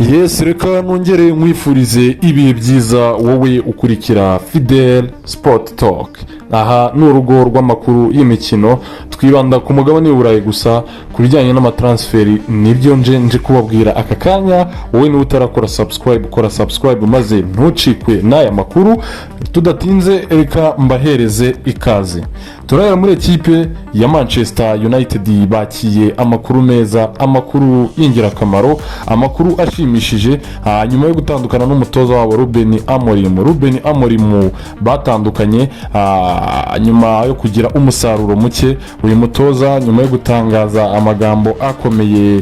Yes, reka nongere nkwifurize ibihe byiza wowe ukurikira Fidele Sport Talk. Aha ni urugo rw'amakuru y'imikino twibanda ku mugabane w'Uburayi gusa ku bijyanye n'amatransferi nibyo nje kubabwira aka kanya. Wowe niba utarakora subscribe kora subscribe maze ntucikwe n'aya makuru. Tudatinze reka mbahereze ikaze. Turahera muri ekipe ya Manchester United bakiye amakuru meza, amakuru y'ingirakamaro, amakuru ashimishije nyuma yo gutandukana n'umutoza wabo Ruben Amorim batandukanye nyuma yo kugira umusaruro muke. Uyu mutoza nyuma yo gutangaza amagambo akomeye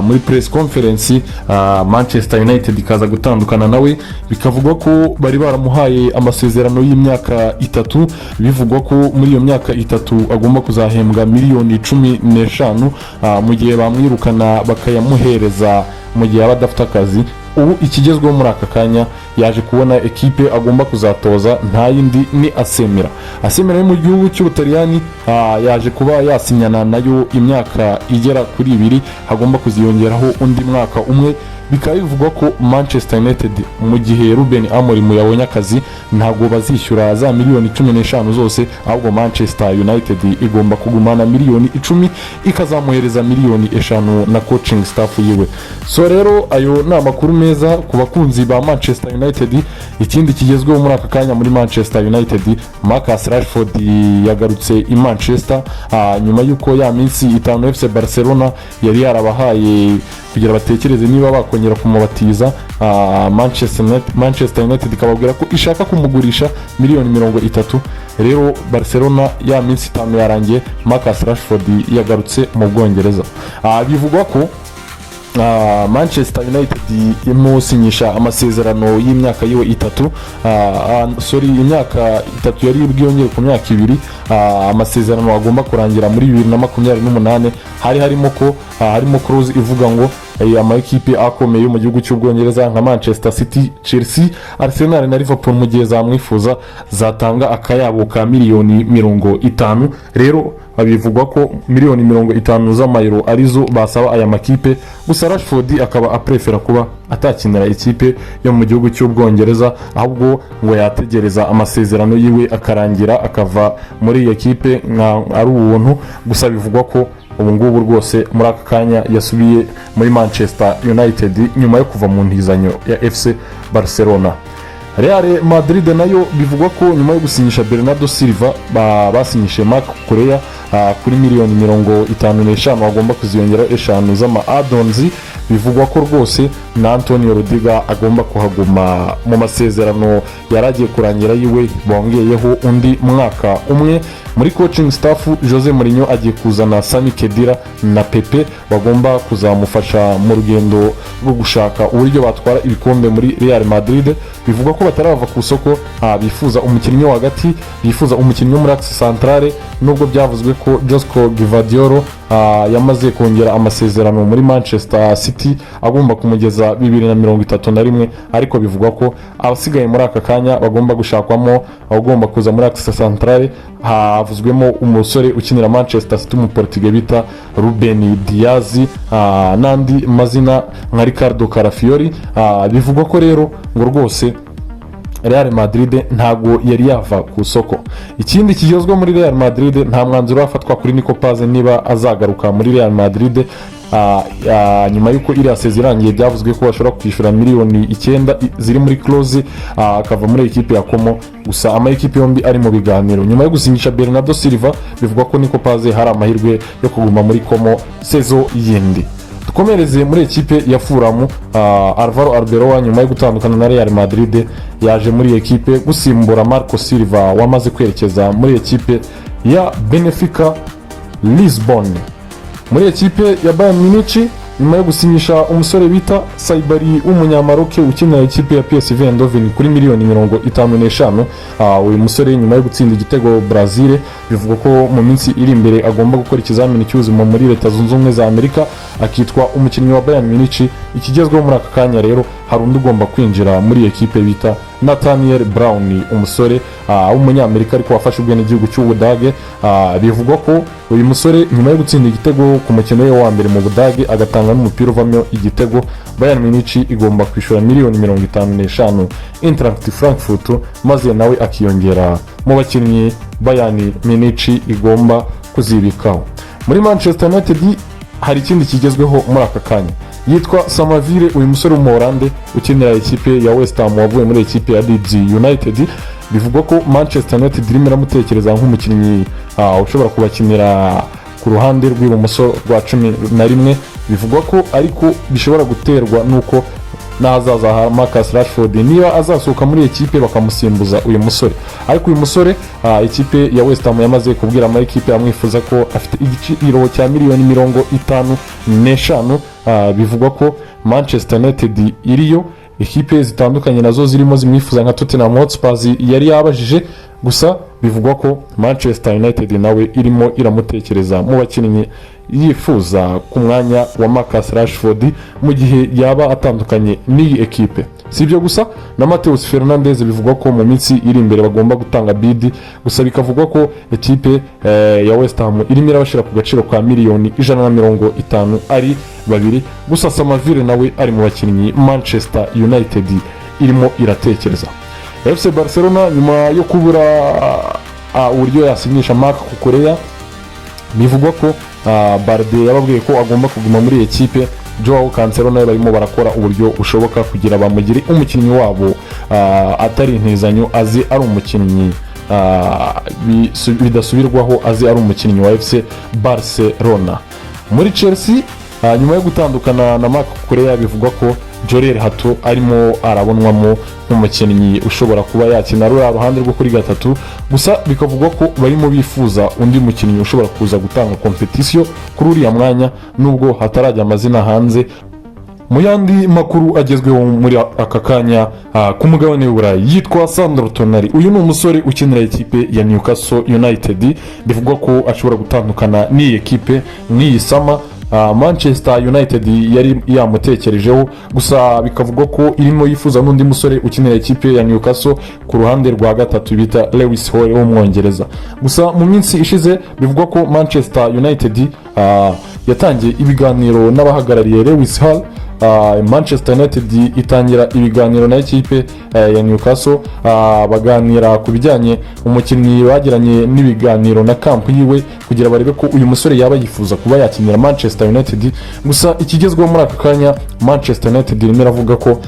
muri press conference Manchester United ikaza gutandukana nawe, bikavugwa ko bari baramuhaye amasezerano y'imyaka 3, bivugwa ko muri iyo myaka 3 agomba kuzahembwa miliyoni 15 mu gihe bamwirukana bakayamuhereza mu gihe abadafite akazi. Ubu ikigezweho muri aka kanya yaje kubona ekipe agomba kuzatoza, nta yindi ni Asemera mu gihugu cy'Ubutaliyani. Yaje kuba yasinyana nayo imyaka igera kuri 2, agomba kuziyongeraho undi mwaka umwe. Bikaba bivugwa ko Manchester United mu gihe Ruben Amorim yabonye akazi ntabwo bazishyura za miliyoni 15 zose, ahubwo Manchester United igomba kugumana miliyoni 10 ikazamuhereza miliyoni 5 na coaching staff yiwe. So rero ayo ni amakuru meza ku bakunzi ba Manchester United. Ikindi kigezweho muri aka kanya muri Manchester United, Rashford yagarutse i Manchester nyuma yuko ya minsi 5 FC Barcelona yari yarabahaye kugira batekereze niba bakongera kumubatiza. Manchester United ikababwira ko ishaka kumugurisha miliyoni 30. Rero Barcelona ya minsi 5 yarangiye, Rashford yagarutse mu Bwongereza. Bivugwa ko Manchester United imusinyisha amasezerano y'imyaka yiwe 3, imyaka 3 yari bwiyongere ku myaka 2. Amasezerano agomba kurangira muri 2028. harimo clause ivuga ngo ama ekipe akomeye mu gihugu cy'Ubwongereza nka Manchester City, Chelsea, Arsenal na Liverpool mu gihe zamwifuza zatanga akayabo ka miliyoni 50. Rero bivugwa ko miliyoni 50 z'amayero arizo basaba aya makipe. Gusa Rashford akaba aprefera kuba atakinira ikipe yo mu gihugu cy'Ubwongereza, ahubwo ngo yategereza amasezerano yiwe akarangira akava muri iyi ekipe ari ubuntu. Gusa bivugwa ko ubu ngubu rwose muri aka kanya yasubiye muri Manchester United nyuma yo kuva mu ntizanyo ya FC Barcelona. Real Madrid nayo bivugwa ko nyuma yo gusinyisha Bernardo Silva basinyishe Marc Cucurella kuri miliyoni 55 agomba kuziyongera 5 z'ama add-ons. Bivugwa ko rwose na Antonio Rudiger agomba kuhaguma mu masezerano yaragiye kurangira yiwe, bongeyeho undi mwaka umwe. Muri coaching staff Jose Mourinho agiye kuzana Sami Khedira na Pepe bagomba kuzamufasha mu rugendo rwo gushaka uburyo batwara ibikombe muri Real Madrid. Bivugwa ko batarava ku soko, bifuza umukinnyi hagati, bifuza umukinnyi muri axe centrale, nubwo byavuzwe ko Josko Gvardiol yamaze kongera amasezerano muri Manchester City agomba kumugeza 2031. ariko bivugwa ko abasigaye muri aka kanya bagomba gushakwamo agomba kuza muri axe centrale. Havuzwemo umusore ukinira Manchester City mu Portugal bita Ruben Diaz, Nandi mazina nka Ricardo Carafiori. Bivugwa ko rero ngo rwose Real Madrid ntago yari yava ku soko. Ikindi kigezwe muri Real Madrid, nta mwanzuro wafatwa kuri Nico Paz niba azagaruka muri Real Madrid. Nyuma yuko iri asezirangiye byavuzwe ko bashobora kwishyura miliyoni 9 ziri muri clause akava muri ekipe ya Como. Gusa ama ekipe yombi ari mu biganiro. Nyuma yo gusinyisha Bernardo Silva, bivugwa ko Nico Paz hari amahirwe yo kuguma muri Como sezo yindi. Dukomereze muri ekipe ya Fulham. Alvaro Arbeloa nyuma yo gutandukana na Real Madrid yaje muri ekipe gusimbura Marco Silva wamaze kwerekeza muri ekipe ya Benfica Lisbon. Muri ekipe ya Bayern Munich nyuma yo gusinyisha umusore bita Saibari w'umunyamaroke ukinira ekipe ya PSV Eindhoven kuri miliyoni 55. Uyu musore nyuma yo gutsinda igitego Brazil, bivugwa ko mu minsi iri imbere agomba gukora ikizamini cy'ubuzima muri Leta Zunze Ubumwe za Amerika akitwa umukinnyi wa Bayern Munich. Ikigezweho muri aka kanya rero hari undi ugomba kwinjira muri ekipe bita Nathaniel Brown, umusore w'umunyamerika ariko wafashe ubwenegihugu cy'Ubudage. Bivugwa ko uyu musore nyuma yo gutsinda igitego ku mukino we wa mbere mu Budage agatanga n'umupira uvamo igitego, Bayern Munich igomba kwishyura miliyoni 55 Eintracht Frankfurt maze nawe akiyongera mu bakinnyi Bayern Munich igomba kuzibikaho. Muri Manchester United hari ikindi kigezweho muri aka kanya yitwa Samavire, uyu musore w'umuholande ukinira ikipe ya West Ham wavuye muri ikipe ya Leeds United. Bivugwa ko Manchester United irimo iramutekereza nk'umukinnyi ushobora kubakinira ku ruhande rw'ibumoso rwa 11. Bivugwa ko ariko bishobora guterwa nuko nazaza ha Marcus Rashford niba azasohoka muri ekipe bakamusimbuza uyu musore. Ariko uyu musore ikipe ya West Ham yamaze kubwira ama ekipe amwifuza ko afite igiciro cya miliyoni 55. Bivugwa ko Manchester United iriyo ekipe zitandukanye nazo zirimo zimwifuza nka Tottenham Hotspur yari yabajije, gusa bivugwa ko Manchester United nawe irimo iramutekereza mu bakinnyi yifuza ku mwanya wa Marcus Rashford mu gihe yaba atandukanye n'iyi ekipe. Si ibyo gusa na Matheus Fernandes bivugwa ko mu minsi iri imbere bagomba gutanga bid, gusa bikavugwa ko ekipe ya West Ham irimo irabashira ku gaciro ka miliyoni 150 ari babiri. Gusa Samavire nawe ari mu bakinnyi Manchester United irimo iratekereza. FC Barcelona nyuma yo kubura uburyo yasinyisha Marc Cucurella, bivugwa ko Baraje yababwiye ko agomba kuguma muri ekipe. Joao Cancelo nawe barimo barakora uburyo ushoboka kugira bamugire umukinnyi wabo atari intizanyo, azi ari umukinnyi bidasubirwaho, azi ari umukinnyi wa FC Barcelona. Muri Chelsea nyuma yo gutandukana na Marc Cucurella bivugwa ko Jorel Hato arimo arabonwamo nk'umukinnyi ushobora kuba yakina rura ruhande rwo kuri gatatu, gusa bikavugwa ko barimo bifuza undi mukinnyi ushobora kuza gutanga competition kuri uriya mwanya nubwo hatarajya amazina hanze. Mu yandi makuru agezweho muri aka kanya ku mugabane w'Uburayi yitwa Sandro Tonali. Uyu ni umusore ukinira ikipe ya Newcastle United. Bivugwa ko ashobora gutandukana n'iyi ekipe n'iyi sama. Manchester United yari yamutekerejeho, gusa bikavugwa ko irimo yifuza n'undi musore ukinira ikipe ya Newcastle ku ruhande rwa gatatu bita Lewis Hall w'umwongereza. Gusa mu minsi ishize bivugwa ko Manchester United yatangiye ibiganiro n'abahagarariye Lewis Hall. Manchester United itangira ibiganiro na ekipe ya Newcastle, baganira ku bijyanye umukinnyi bagiranye n'ibiganiro na kampu yiwe kugira barebe ko uyu musore yaba yifuza kuba yakinira Manchester United. Gusa ikigezweho muri aka kanya Manchester United irimo iravuga ko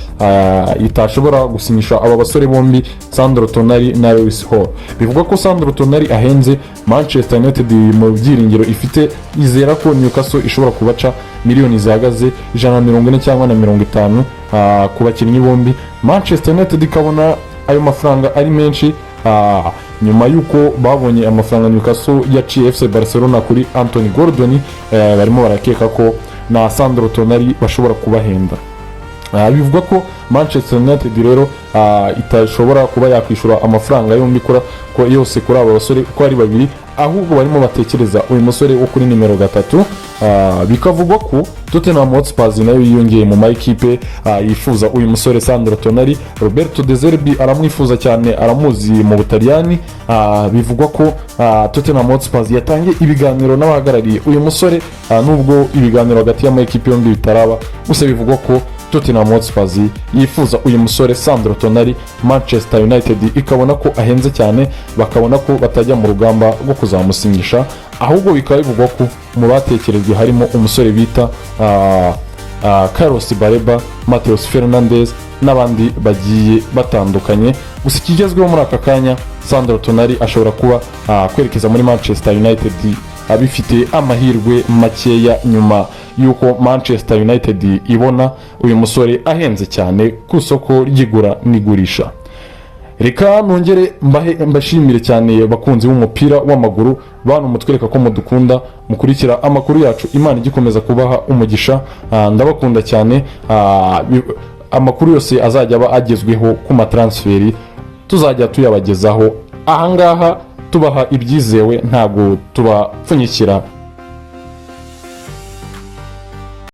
itashobora gusinyisha aba basore bombi Sandro Tonali na Lewis Hall. Bivugwa ko Sandro Tonali ahenze, Manchester United mu byiringiro ifite izera ko Newcastle ishobora kubaca miliyoni zihagaze 140 cyangwa na 50 ku bakinnyi bombi. Manchester United ikabona ayo mafaranga ari menshi nyuma yuko babonye amafaranga Newcastle yaciye FC Barcelona kuri Anthony Gordon. Barimo barakeka ko na Sandro Tonali bashobora kubahenda. Bivugwa ko Manchester United rero itashobora kuba yakwishura amafaranga yombi ko yose kuri aba basore ko ari babiri, ahubwo barimo batekereza uyu musore wo kuri nimero 3. Bikavugwa ko Tottenham Hotspur nayo yiyongeye mu makipe yifuza uyu musore Sandro Tonali. Roberto De Zerbi aramwifuza cyane, aramuzi mu Butaliyani. Bivugwa ko Tottenham Hotspur yatangiye ibiganiro n'abahagarariye uyu musore, nubwo ibiganiro hagati y'amakipe yombi bitaraba, gusa bivugwa ko Tottenham Hotspur yifuza uyu musore Sandro Tonali. Manchester United ikabona ko ahenze cyane, bakabona ko batajya mu rugamba rwo kuzamusinyisha, ahubwo bikaba bivugwa ko mu batekerejwe harimo umusore bita Carlos Baleba, Matheus Fernandes n'abandi bagiye batandukanye. Gusa ikigezweho muri aka kanya Sandro Tonali ashobora kuba kwerekeza muri Manchester United abifite amahirwe makeya nyuma yuko Manchester United ibona uyu musore ahenze cyane ku isoko ry'igura n'igurisha. Reka nongere mbashimire cyane bakunzi b'umupira w'amaguru, bantu mutwereka ko mudukunda, mukurikira amakuru yacu. Imana igikomeza kubaha umugisha, ndabakunda cyane. Amakuru yose azajya aba agezweho ku matransferi tuzajya tuyabagezaho ahangaha, tubaha ibyizewe, ntago tubapfunyikira